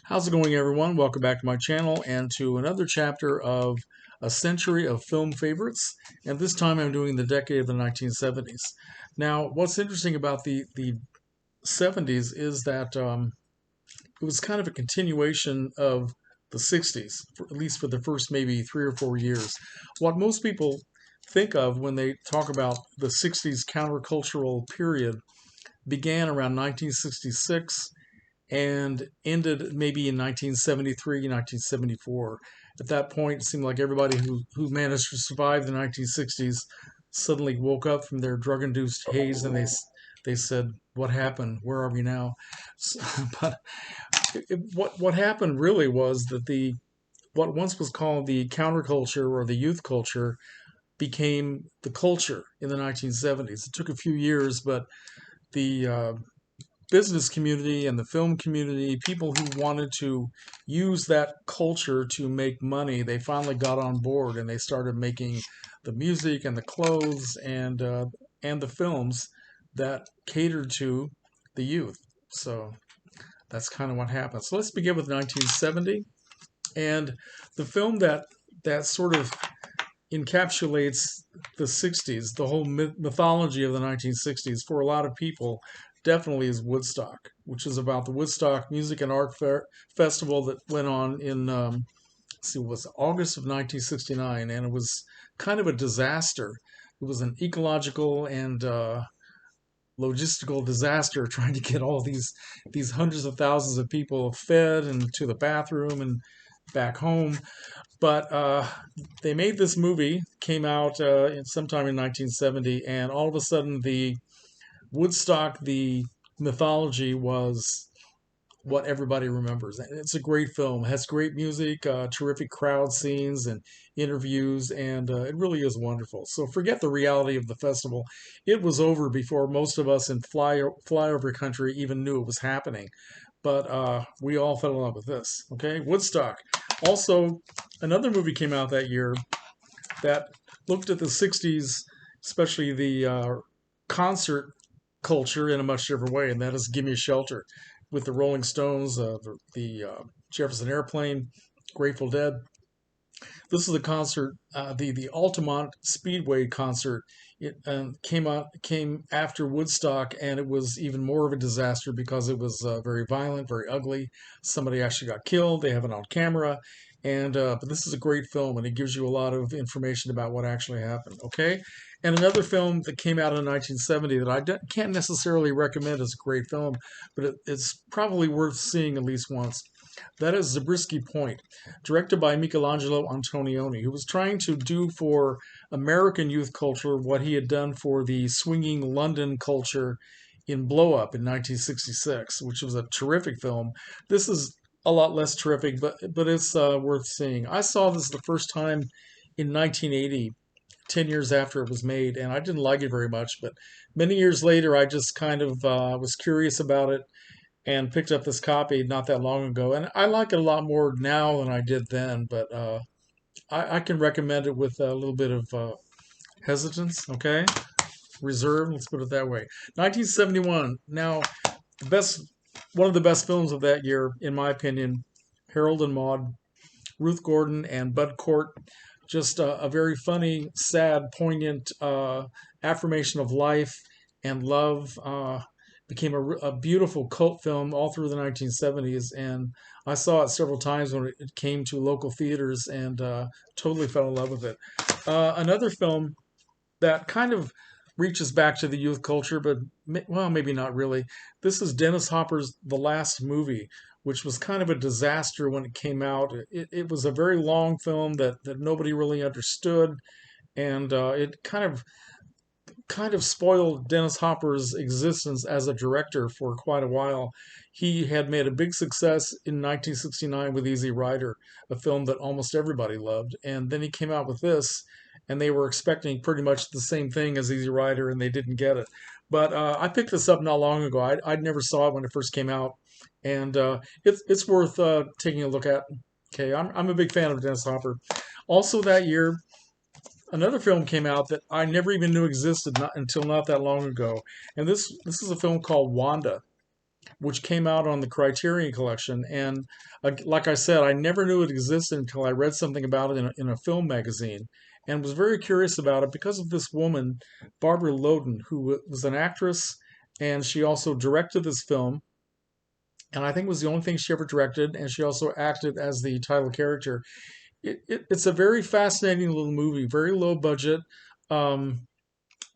How's it going, everyone? Welcome back to my channel and to another chapter of a century of film favorites. And this time I'm doing the decade of the 1970s. Now, what's interesting about the 70s is that it was kind of a continuation of the 60s, at least for the first maybe 3 or 4 years. What most people think of when they talk about the 60s countercultural period began around 1966 and ended maybe in 1973, 1974. At that point, it seemed like everybody who managed to survive the 1960s suddenly woke up from their drug-induced haze and they said, "What happened? Where are we now?" So, but what happened really was that the what once was called the counterculture or the youth culture became the culture in the 1970s. It took a few years, but the business community and the film community, people who wanted to use that culture to make money, they finally got on board and they started making the music and the clothes and the films that catered to the youth. So that's kind of what happened. So let's begin with 1970 and the film that sort of encapsulates the 60s, the whole mythology of the 1960s for a lot of people definitely is Woodstock, which is about the Woodstock Music and Art Festival that went on in, let's see, it was August of 1969, and it was kind of a disaster. It was an ecological and logistical disaster trying to get all these hundreds of thousands of people fed and to the bathroom and back home. But they made this movie, came out sometime in 1970, and all of a sudden the Woodstock, the mythology was what everybody remembers. It's a great film. It has great music, terrific crowd scenes and interviews, and it really is wonderful. So forget the reality of the festival. It was over before most of us in flyover country even knew it was happening. But we all fell in love with this. Okay, Woodstock. Also, another movie came out that year that looked at the 60s, especially the concert culture in a much different way, and that is "Give Me a Shelter" with the Rolling Stones, the Jefferson Airplane, Grateful Dead. This is a concert, the Altamont Speedway concert. It came after Woodstock, and it was even more of a disaster because it was very violent, very ugly. Somebody actually got killed. They have it on camera, and but this is a great film, and it gives you a lot of information about what actually happened. Okay, and another film that came out in 1970 that can't necessarily recommend as a great film, but it's probably worth seeing at least once. That is Zabriskie Point, directed by Michelangelo Antonioni, who was trying to do for American youth culture what he had done for the swinging London culture in Blow Up in 1966, which was a terrific film. This is a lot less terrific, but it's worth seeing. I saw this the first time in 1980, 10 years after it was made, and I didn't like it very much, but many years later, I just kind of was curious about it and picked up this copy not that long ago. And I like it a lot more now than I did then, but I can recommend it with a little bit of hesitance, okay? Reserve, let's put it that way. 1971. Now, the best, one of the best films of that year, in my opinion, Harold and Maude, Ruth Gordon and Bud Cort. Just a very funny, sad, poignant affirmation of life and love. Became a beautiful cult film all through the 1970s, and I saw it several times when it came to local theaters, and totally fell in love with it. Another film that kind of reaches back to the youth culture, but well, maybe not really. This is Dennis Hopper's The Last Movie, which was kind of a disaster when it came out. It was a very long film that nobody really understood, and it kind of spoiled Dennis Hopper's existence as a director for quite a while. He had made a big success in 1969 with Easy Rider, a film that almost everybody loved, and then he came out with this, and they were expecting pretty much the same thing as Easy Rider, and they didn't get it. But I picked this up not long ago. I never saw it when it first came out, and it's worth taking a look at. Okay, I'm a big fan of Dennis Hopper. Also that year, another film came out that I never even knew existed until not that long ago, and this is a film called Wanda. which came out on the Criterion Collection. And like I said, I never knew it existed until I read something about it in a film magazine and was very curious about it because of this woman, Barbara Loden, who was an actress, and she also directed this film. And I think it was the only thing she ever directed, and she also acted as the title character. It's a very fascinating little movie, very low budget, um,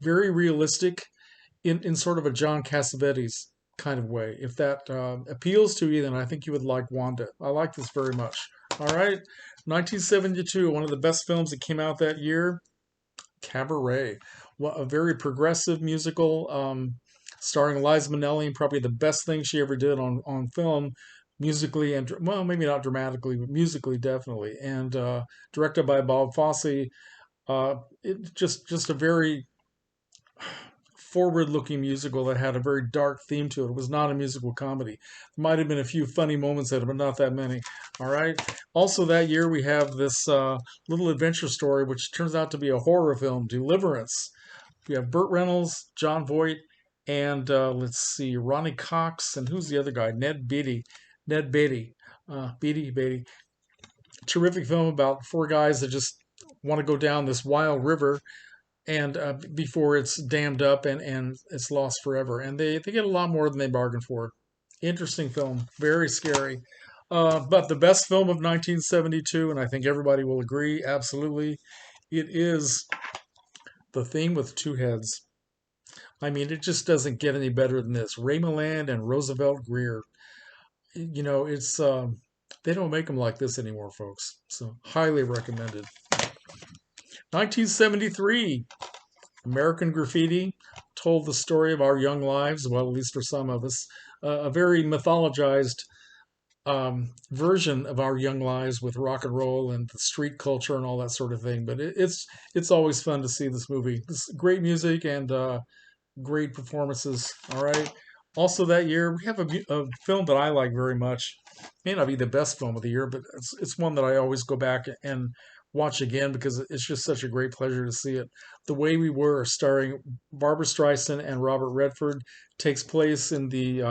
very realistic, in sort of a John Cassavetes kind of way. If that appeals to you, then I think you would like Wanda. I like this very much. All right. 1972, one of the best films that came out that year, Cabaret. Well, a very progressive musical starring Liza Minnelli, and probably the best thing she ever did on film, musically and, well, maybe not dramatically, but musically definitely. And directed by Bob Fosse. Just a very forward-looking musical that had a very dark theme to it. It was not a musical comedy. There might have been a few funny moments in it, but not that many. All right. Also, that year we have this little adventure story, which turns out to be a horror film, Deliverance. We have Burt Reynolds, John Voight, and let's see, Ronnie Cox, and who's the other guy? Ned Beatty, Beatty. Terrific film about four guys that just want to go down this wild river and before it's dammed up and it's lost forever. And they get a lot more than they bargained for. Interesting film, very scary. But the best film of 1972, and I think everybody will agree, absolutely, it is The Thing with Two Heads. I mean, it just doesn't get any better than this. Ray Milland and Roosevelt Grier. You know, it's they don't make them like this anymore, folks. So highly recommended. 1973, American Graffiti told the story of our young lives, well, at least for some of us, a very mythologized version of our young lives with rock and roll and the street culture and all that sort of thing. But it's always fun to see this movie. This great music and great performances. All right. Also, that year we have a film that I like very much. May not be the best film of the year, but it's one that I always go back and watch again because it's just such a great pleasure to see it. The Way We Were, starring Barbara Streisand and Robert Redford, takes place in the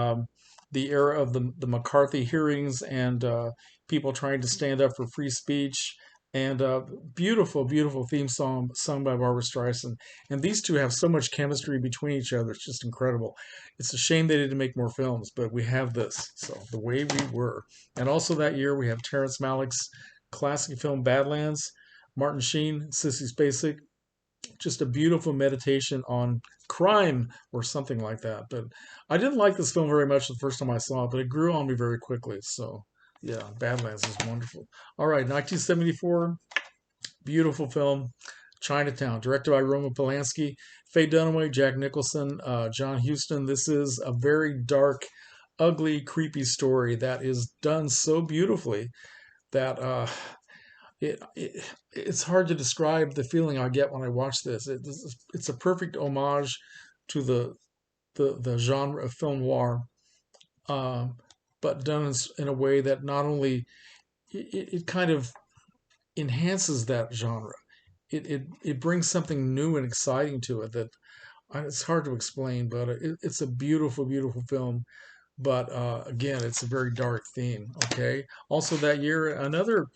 era of the McCarthy hearings and people trying to stand up for free speech. And beautiful, beautiful theme song sung by Barbara Streisand. And these two have so much chemistry between each other. It's just incredible. It's a shame they didn't make more films, but we have this. So, The Way We Were. And also that year, we have Terrence Malick's classic film Badlands, Martin Sheen, Sissy Spacek. Just a beautiful meditation on crime or something like that. But I didn't like this film very much the first time I saw it, but it grew on me very quickly. So, yeah, Badlands is wonderful. All right, 1974, beautiful film, Chinatown, directed by Roman Polanski, Faye Dunaway, Jack Nicholson, John Huston. This is a very dark, ugly, creepy story that is done so beautifully that it's hard to describe the feeling I get when I watch this. It's a perfect homage to the genre of film noir, um, but done in a way that not only it kind of enhances that genre. It brings something new and exciting to it that it's hard to explain, but it's a beautiful, beautiful film. But again, it's a very dark theme. Okay. Also, that year, another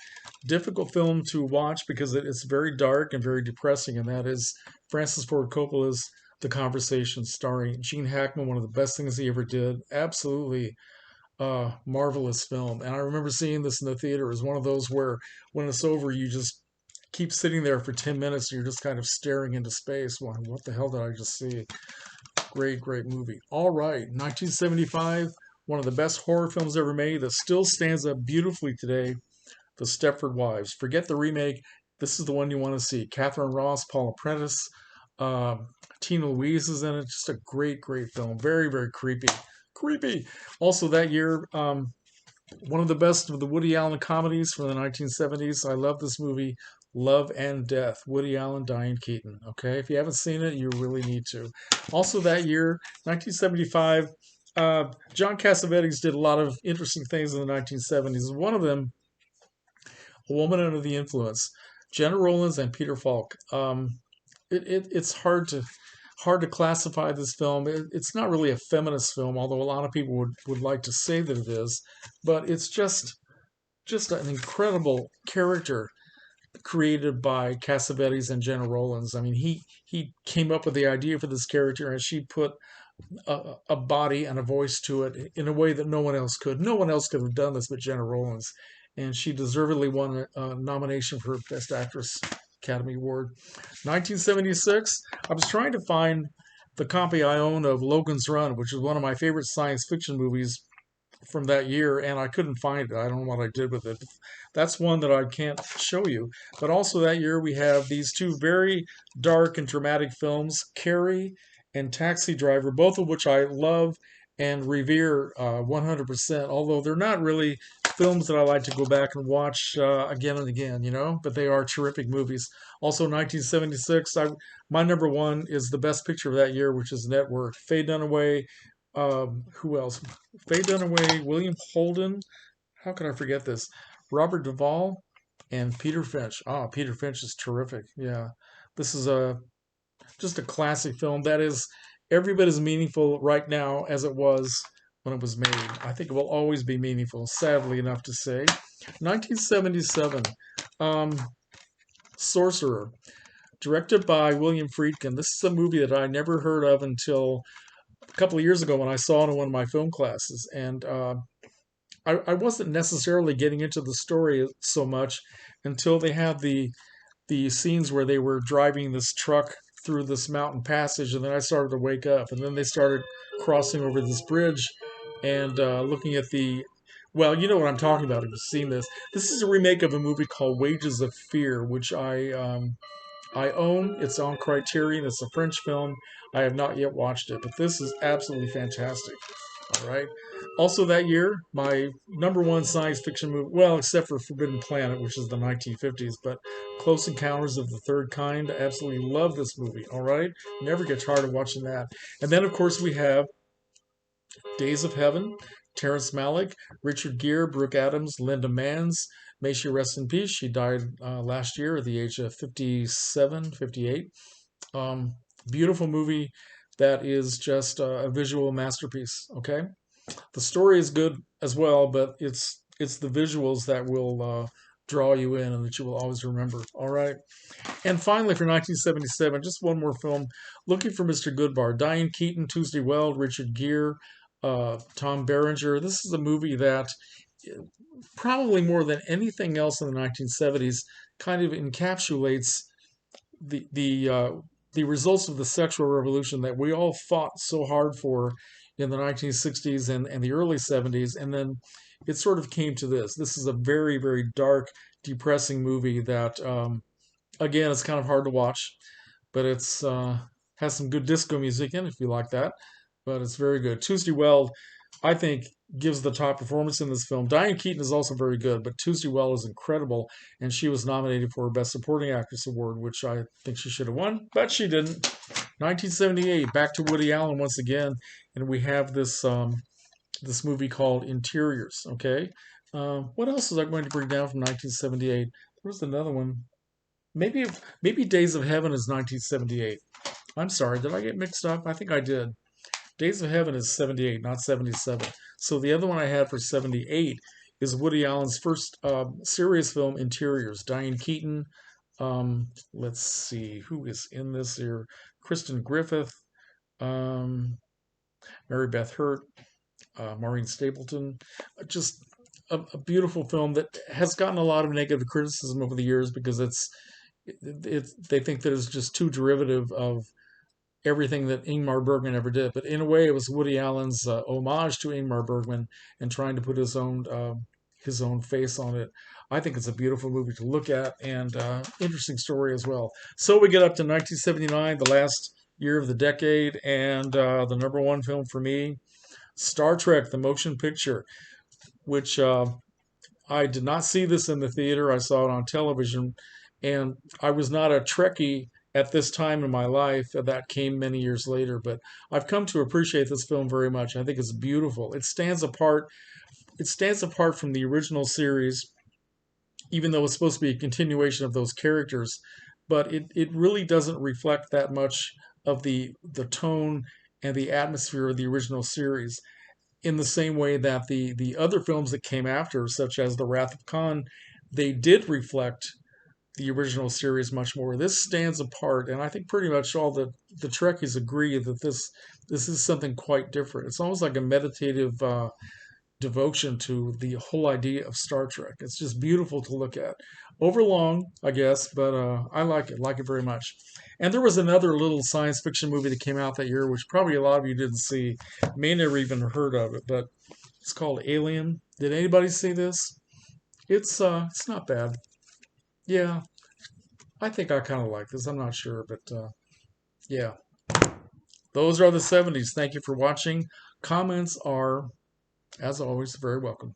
difficult film to watch because it's very dark and very depressing, and that is Francis Ford Coppola's The Conversation, starring Gene Hackman, one of the best things he ever did. Absolutely marvelous film. And I remember seeing this in the theater. It was one of those where when it's over, you just keep sitting there for 10 minutes and you're just kind of staring into space. What the hell did I just see? Great, great movie. All right, 1975, one of the best horror films ever made that still stands up beautifully today, The Stepford Wives. Forget the remake. This is the one you want to see. Catherine Ross, Paula Prentice, Tina Louise is in it. Just a great, great film. Very, very creepy. Creepy. Also that year, one of the best of the Woody Allen comedies from the 1970s. I love this movie, Love and Death. Woody Allen, Diane Keaton. Okay, if you haven't seen it, you really need to. Also that year, 1975, John Cassavetes did a lot of interesting things in the 1970s. One of them, A Woman Under the Influence. Jenna Rollins and Peter Falk. It's hard to hard to classify this film. It's not really a feminist film, although a lot of people would like to say that it is. But it's just an incredible character created by Cassavetes and Jenna Rollins. I mean, he came up with the idea for this character, and she put a body and a voice to it in a way that no one else could. No one else could have done this but Jenna Rollins, and she deservedly won a nomination for Best Actress Academy Award. 1976. I was trying to find the copy I own of Logan's Run, which is one of my favorite science fiction movies from that year, and I couldn't find it. I don't know what I did with it. That's one that I can't show you. But also that year, we have these two very dark and dramatic films, Carrie and Taxi Driver, both of which I love and revere 100%, although they're not really films that I like to go back and watch again and again, but they are terrific movies. Also, 1976, my number one is the best picture of that year, which is Network. Faye Dunaway, who else? Faye Dunaway, William Holden. How could I forget this? Robert Duvall and Peter Finch. Peter Finch is terrific. Yeah, this is just a classic film that is every bit as meaningful right now as it was when it was made. I think it will always be meaningful, sadly enough to say. 1977, Sorcerer, directed by William Friedkin. This is a movie that I never heard of until a couple of years ago when I saw it in one of my film classes. And I wasn't necessarily getting into the story so much until they had the scenes where they were driving this truck through this mountain passage, and then I started to wake up, and then they started crossing over this bridge and looking at the. Well, you know what I'm talking about if you've seen this. This is a remake of a movie called Wages of Fear, which I own. It's on Criterion. It's a French film. I have not yet watched it, but this is absolutely fantastic. All right. Also, that year, my number one science fiction movie, well, except for Forbidden Planet, which is the 1950s, but Close Encounters of the Third Kind. I absolutely love this movie. All right. Never get tired of watching that. And then, of course, we have Days of Heaven, Terrence Malick, Richard Gere, Brooke Adams, Linda Manns. May she rest in peace. She died last year at the age of 57, 58. Um, Beautiful movie that is just a visual masterpiece. Okay, the story is good as well, but it's the visuals that will draw you in and that you will always remember. All right, and finally for 1977, just one more film, Looking for Mr. Goodbar, Diane Keaton, Tuesday Weld, Richard Gere, Tom Berenger. This is a movie that probably more than anything else in the 1970s kind of encapsulates the results of the sexual revolution that we all fought so hard for in the 1960s and the early 70s, and then it sort of came to this. This is a very, very dark, depressing movie that, again, it's kind of hard to watch, but it's has some good disco music in it if you like that. But it's very good. Tuesday Weld, I think, gives the top performance in this film. Diane Keaton is also very good, but Tuesday Weld is incredible, and she was nominated for a Best Supporting Actress award, which I think she should have won, but she didn't. 1978, back to Woody Allen once again, and we have this movie called Interiors. Okay, what else was I going to bring down from 1978? There was another one. Maybe Days of Heaven is 1978. I'm sorry, did I get mixed up? I think I did. Days of Heaven is 78, not 77. So the other one I had for 78 is Woody Allen's first serious film, Interiors. Diane Keaton. Let's see, who is in this here? Kristen Griffith, Mary Beth Hurt, Maureen Stapleton. Just a beautiful film that has gotten a lot of negative criticism over the years because they think that it's just too derivative of everything that Ingmar Bergman ever did. But in a way, it was Woody Allen's homage to Ingmar Bergman and trying to put his own face on it. I think it's a beautiful movie to look at and interesting story as well. So we get up to 1979, the last year of the decade, and the number one film for me, Star Trek: The Motion Picture, which I did not see this in the theater. I saw it on television, and I was not a Trekkie at this time in my life. That came many years later, but I've come to appreciate this film very much. I think it's beautiful. It stands apart. It stands apart from the original series, even though it's supposed to be a continuation of those characters. But it really doesn't reflect that much of the tone and the atmosphere of the original series, in the same way that the other films that came after, such as The Wrath of Khan, they did reflect the original series much more. This stands apart, and I think pretty much all the Trekkies agree that this is something quite different. It's almost like a meditative devotion to the whole idea of Star Trek. It's just beautiful to look at. Overlong, I guess, but I like it very much. And there was another little science fiction movie that came out that year, which probably a lot of you didn't see, may never even heard of it, but it's called Alien. Did anybody see this? It's not bad. Yeah, I think I kind of like this. I'm not sure, but yeah. Those are the 70s. Thank you for watching. Comments are, as always, very welcome.